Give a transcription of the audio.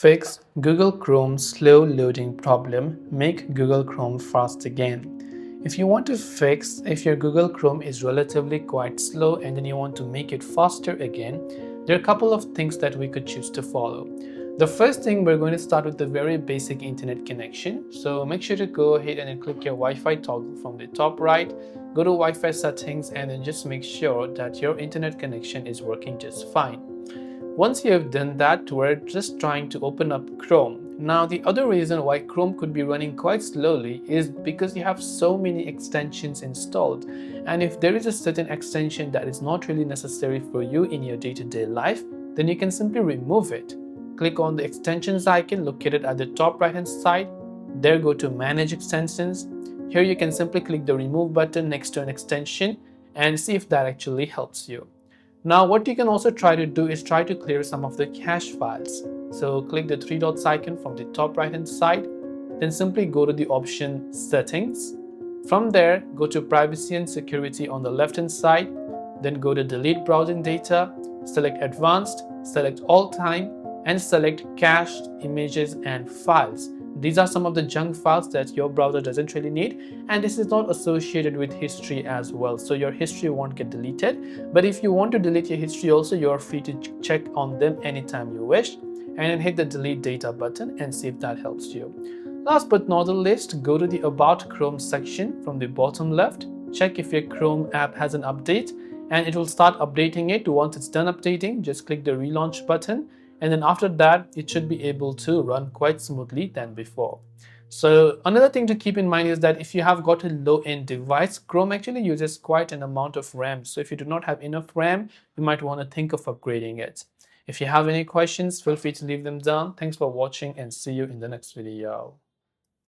Fix Google Chrome's slow loading problem. Make Google Chrome fast again. If you want to fix if your Google Chrome is relatively quite slow and then you want to make it faster again, there are a couple of things that we could choose to follow. The first thing, we're going to start with the very basic internet connection. So make sure to go ahead and then click your Wi-Fi toggle from the top right, go to Wi-Fi settings, and then just make sure that your internet connection is working just fine. Once you have done that, we're just trying to open up Chrome. Now, the other reason why Chrome could be running quite slowly is because you have so many extensions installed. And if there is a certain extension that is not really necessary for you in your day-to-day life, then you can simply remove it. Click on the extensions icon located at the top right-hand side. There, go to Manage Extensions. Here you can simply click the Remove button next to an extension and see if that actually helps you. Now, what you can also try to do is try to clear some of the cache files. So click the three dots icon from the top right hand side, then simply go to the option Settings. From there, go to Privacy and Security on the left hand side, then go to Delete Browsing Data, select Advanced, select All Time, and select Cached Images and Files. These are some of the junk files that your browser doesn't really need, and this is not associated with history as well, so your history won't get deleted. But if you want to delete your history also, you're free to check on them anytime you wish, and then hit the Delete Data button and see if that helps you. Last but not the least, go to the About Chrome section from the bottom left, check if your Chrome app has an update, and it will start updating it. Once it's done updating, just click the Relaunch button, and then after that, it should be able to run quite smoothly than before. So another thing to keep in mind is that if you have got a low-end device, Chrome actually uses quite an amount of RAM. So if you do not have enough RAM, you might want to think of upgrading it. If you have any questions, feel free to leave them down. Thanks for watching and see you in the next video.